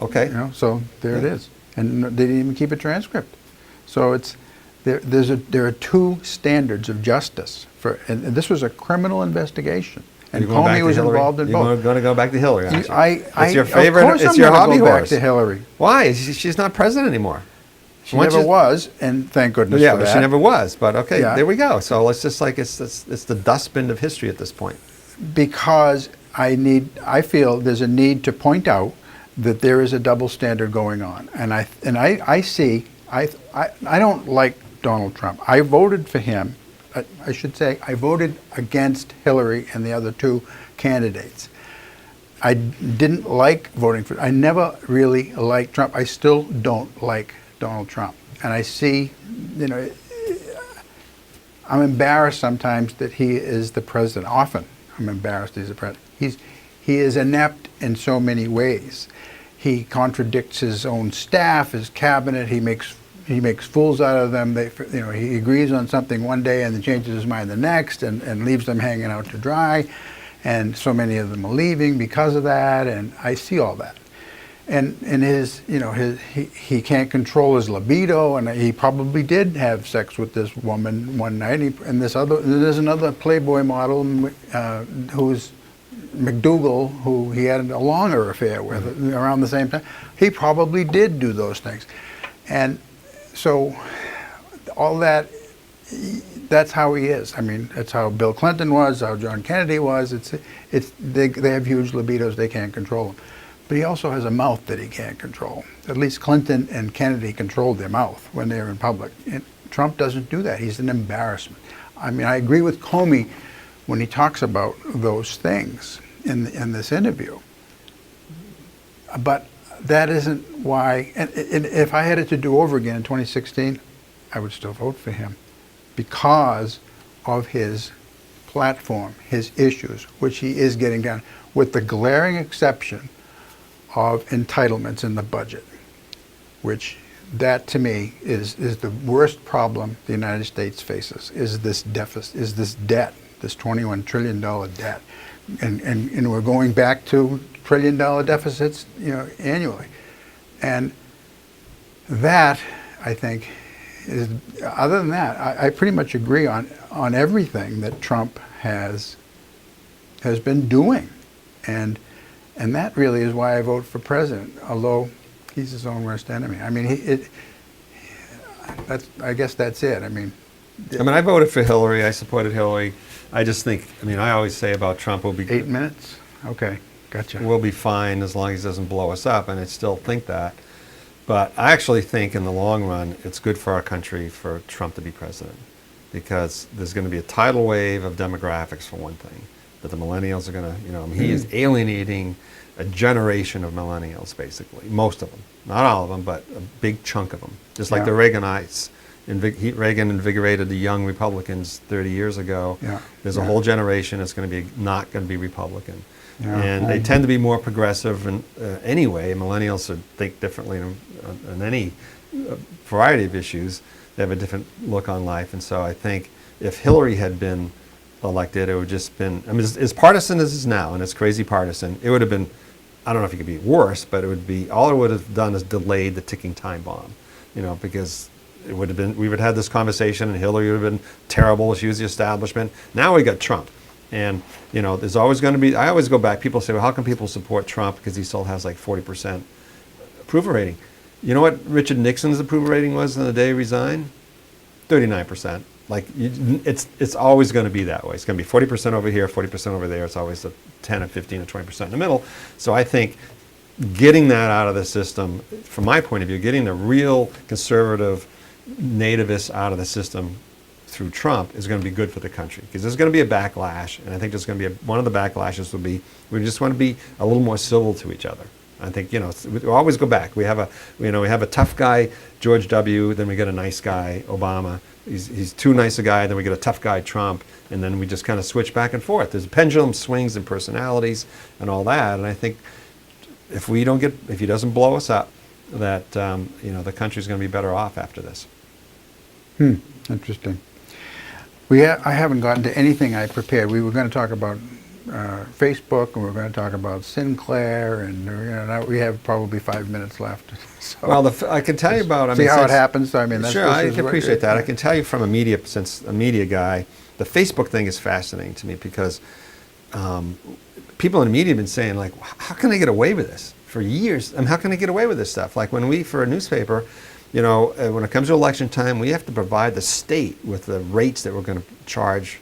Okay. So there it is, and they didn't even keep a transcript. So there are two standards of justice and this was a criminal investigation, and Comey was involved in both. You're going to go back to Hillary, aren't you? It's your favorite. Of course it's I'm your gonna hobby go horse. back to Hillary. Why? She's not president anymore. She never was, and thank goodness for that. She never was, but okay, Yeah. there we go. So it's just like it's the dustbin of history at this point. Because I feel there's a need to point out that there is a double standard going on, and I don't like Donald Trump. I voted for him. I should say I voted against Hillary and the other two candidates. I didn't like voting for. I never really liked Trump. I still don't like Donald Trump, and I see, I'm embarrassed sometimes that he is the president. Often, I'm embarrassed he's the president. He is inept in so many ways. He contradicts his own staff, his cabinet. He makes he makes fools out of them. He agrees on something one day and then changes his mind the next, and leaves them hanging out to dry. And so many of them are leaving because of that. And I see all that. And he can't control his libido, and he probably did have sex with this woman one night. There's another Playboy model who's McDougal, who he had a longer affair with around the same time. He probably did do those things. And so all that, that's how he is. I mean, that's how Bill Clinton was, how John Kennedy was. They have huge libidos, they can't control them. But he also has a mouth that he can't control. At least Clinton and Kennedy controlled their mouth when they were in public. And Trump doesn't do that. He's an embarrassment. I mean, I agree with Comey when he talks about those things in this interview. But that isn't why, and if I had it to do over again in 2016, I would still vote for him because of his platform, his issues, which he is getting down, with the glaring exception of entitlements in the budget, which that to me is the worst problem the United States faces, is this deficit, is this debt, this $21 trillion debt. And we're going back to $1 trillion deficits, annually. And that, I think, is, other than that, I pretty much agree on everything that Trump has been doing. And that really is why I vote for president, although he's his own worst enemy. I mean, I guess that's it. I mean, I voted for Hillary. I supported Hillary. I just think, I always say about Trump, will be 8 minutes? Okay, gotcha. We'll be fine as long as he doesn't blow us up, and I still think that. But I actually think in the long run, it's good for our country for Trump to be president, because there's going to be a tidal wave of demographics, for one thing, that the millennials are going to, he is alienating a generation of millennials, basically. Most of them. Not all of them, but a big chunk of them. Just like the Reaganites. Reagan invigorated the young Republicans 30 years ago. There's a whole generation that's going to be not going to be Republican. And they tend to be more progressive anyway. Millennials think differently on any variety of issues. They have a different look on life. And so I think if Hillary had been elected, it would just been, as partisan as it is now, and it's crazy partisan, it would have been, I don't know if it could be worse, but it would be, all it would have done is delayed the ticking time bomb, because it would have been, we would have had this conversation and Hillary would have been terrible, she was the establishment. Now we got Trump. And, there's always going to be, I always go back, people say, well, how can people support Trump because he still has like 40% approval rating? You know what Richard Nixon's approval rating was on the day he resigned? 39%. Like, it's always going to be that way. It's going to be 40% over here, 40% over there. It's always a 10 or 15 or 20% in the middle. So I think getting that out of the system, from my point of view, getting the real conservative nativists out of the system through Trump is going to be good for the country, because there's going to be a backlash, and I think there's going to be one of the backlashes will be we just want to be a little more civil to each other. I think we always go back. We have a tough guy, George W. Then we get a nice guy, Obama. He's too nice a guy. Then we get a tough guy, Trump, and then we just kind of switch back and forth. There's pendulum swings in personalities and all that. And I think if he doesn't blow us up, that the country's going to be better off after this. Interesting. I haven't gotten to anything I prepared. We were going to talk about Facebook, and we're going to talk about Sinclair, and we have probably 5 minutes left. So well, I can tell you about. See how it happens. Sure, I appreciate that. I can tell you from a media guy, the Facebook thing is fascinating to me, because people in the media have been saying, like, how can they get away with this for years? How can they get away with this stuff? Like when for a newspaper, when it comes to election time, we have to provide the state with the rates that we're going to charge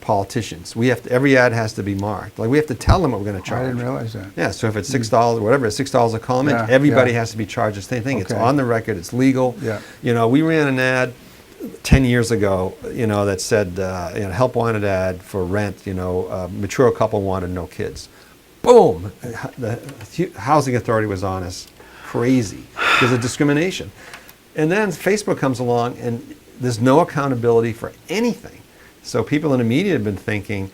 politicians. Every ad has to be marked. Like, we have to tell them what we're going to charge. I didn't realize that. Yeah, so if it's $6, whatever, it's $6 a comment, everybody has to be charged the same thing. Okay. It's on the record, it's legal. Yeah. We ran an ad 10 years ago, that said, help wanted ad for rent, mature couple wanted no kids. Boom! The housing authority was on us. Crazy. Because of discrimination. And then Facebook comes along, and there's no accountability for anything. So people in the media have been thinking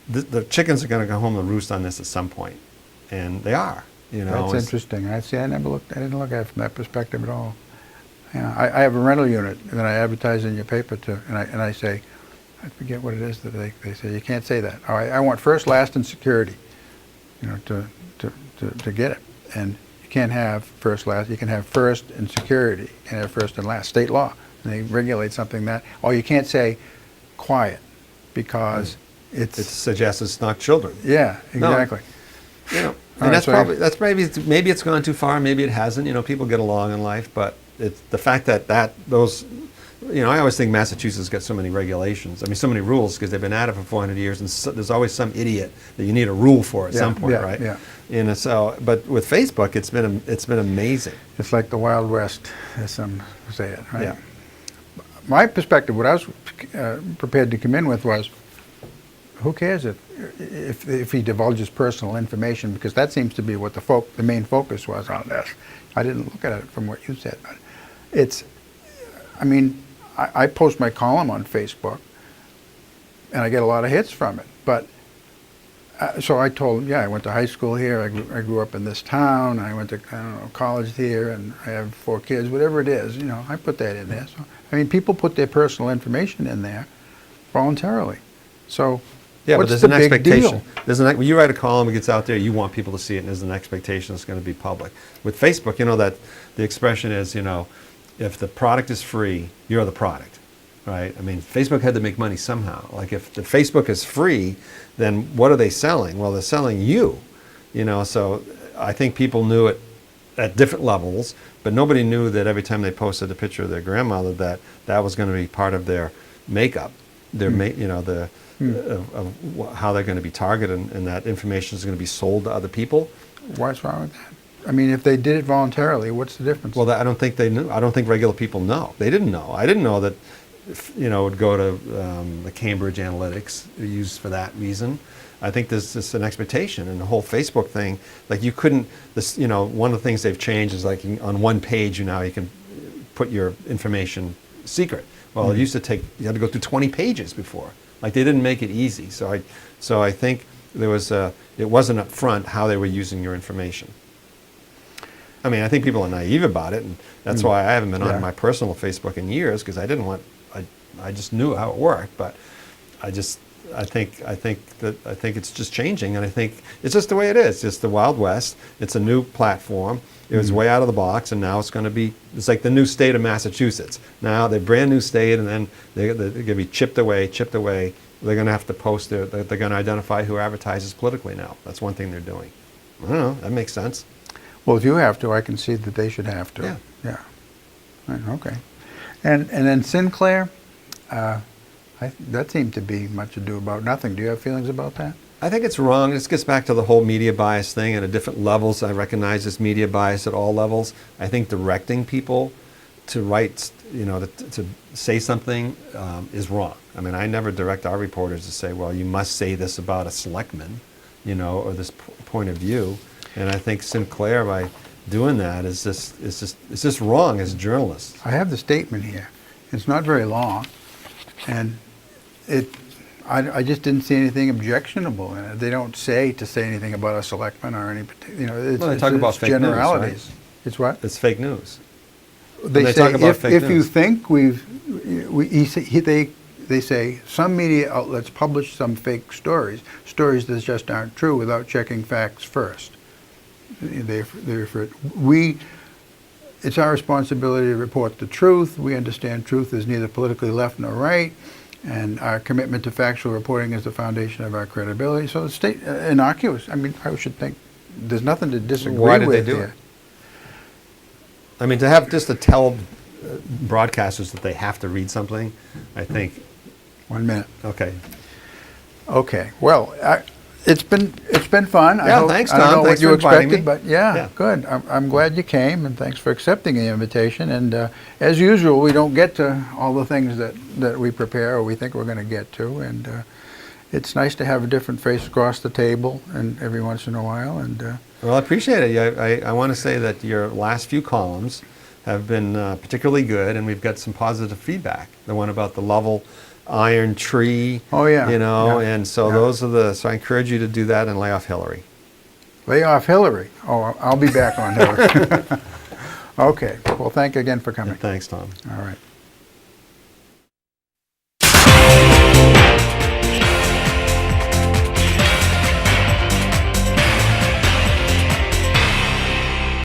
the chickens are going to go home and roost on this at some point, and they are. That's interesting. I didn't look at it from that perspective at all. Yeah, I have a rental unit that I advertise in your paper to, and I say, I forget what it is that they say, you can't say that. Oh, I want first, last, and security, to get it. And you can't have first, last, you can have first and security, you can have first and last, state law. And they regulate something that, or you can't say quiet, because It suggests it's not children. yeah, exactly. You know, All and right, so that's maybe it's gone too far, maybe it hasn't. You know, people get along in life, but it's the fact that those, you know, I always think Massachusetts got so many regulations. I mean, so many rules because they've been at it for 400 years, and there's always some idiot that you need a rule for at some point, right? Yeah. You know, so but with Facebook, it's been amazing. It's like the Wild West, as some say it, right? Yeah. My perspective, what I was prepared to come in with was, who cares if he divulges personal information, because that seems to be what the main focus was on this. I didn't look at it from what you said, but it's, I mean, I post my column on Facebook, and I get a lot of hits from it, but so I told him, yeah, I went to high school here, I grew up in this town, I went to, I don't know, college here, and I have 4 kids, whatever it is, you know, I put that in there. So, I mean, people put their personal information in there voluntarily. So, Yeah, what's but there's the an big expectation. deal? When you write a column, it gets out there, you want people to see it, and there's an expectation it's going to be public. With Facebook, you know that the expression is, you know, if the product is free, you're the product, right? I mean, Facebook had to make money somehow. Like if the Facebook is free, then what are they selling? Well, they're selling you, you know. So I think people knew it at different levels, but nobody knew that every time they posted a picture of their grandmother, that was going to be part of their makeup, their you know, the of how they're going to be targeted, and that information is going to be sold to other people. What's wrong with that? I mean, if they did it voluntarily, what's the difference? Well, I don't think they knew. I don't think regular people know. They didn't know. I didn't know that, you know, it would go to the Cambridge Analytics used for that reason. I think there's just an expectation, and the whole Facebook thing, like you couldn't, you know, one of the things they've changed is like on one page you can put your information secret. Well, it used to take, you had to go through 20 pages before. Like they didn't make it easy. So I think there was it wasn't up front how they were using your information. I mean, I think people are naive about it, and that's why I haven't been on my personal Facebook in years, because I didn't want. I just knew how it worked, but I think it's just changing, and I think it's just the way it is. It's the Wild West. It's a new platform. It was way out of the box, and now it's going to be. It's like the new state of Massachusetts. Now they're brand new state, and then they're going to be chipped away. They're going to have to post. They're going to identify who advertises politically now. That's one thing they're doing. I don't know. That makes sense. Well, if you have to, I can see that they should have to. Yeah. Right, okay. And then Sinclair, that seemed to be much ado about nothing. Do you have feelings about that? I think it's wrong. This gets back to the whole media bias thing, and at different levels. I recognize this media bias at all levels. I think directing people to write, you know, to say something is wrong. I mean, I never direct our reporters to say, well, you must say this about a selectman, you know, or this point of view. And I think Sinclair, by doing that, is just wrong as a journalist. I have the statement here. It's not very long, and I just didn't see anything objectionable in it. They don't say anything about a selectman or any, you know, it's, Well, they talk about fake generalities. news, right? It's what? It's fake news. They say talk about fake if news. you think they say some media outlets publish some fake stories that just aren't true without checking facts first. They refer. It's our responsibility to report the truth. We understand truth is neither politically left nor right, and our commitment to factual reporting is the foundation of our credibility. So it's innocuous. I mean, I should think there's nothing to disagree with. Why did they do it? I mean, to have just to tell broadcasters that they have to read something, I think. 1 minute. Okay. Okay. Well, it's been fun. Yeah, thanks, Tom. I don't know Thanks what you for inviting expected, me. but yeah. Good. I'm glad you came, and thanks for accepting the invitation. And as usual, we don't get to all the things that we prepare or we think we're going to get to, and it's nice to have a different face across the table and every once in a while. And well, I appreciate it. I want to say that your last few columns have been particularly good, and we've got some positive feedback. The one about the Lovell iron tree. Oh, yeah. You know, Yeah. and so those are so I encourage you to do that and lay off Hillary. lay off Hillary. Oh, I'll be back on Hillary. Okay. Well, thank you again for coming. Thanks, Tom. All right.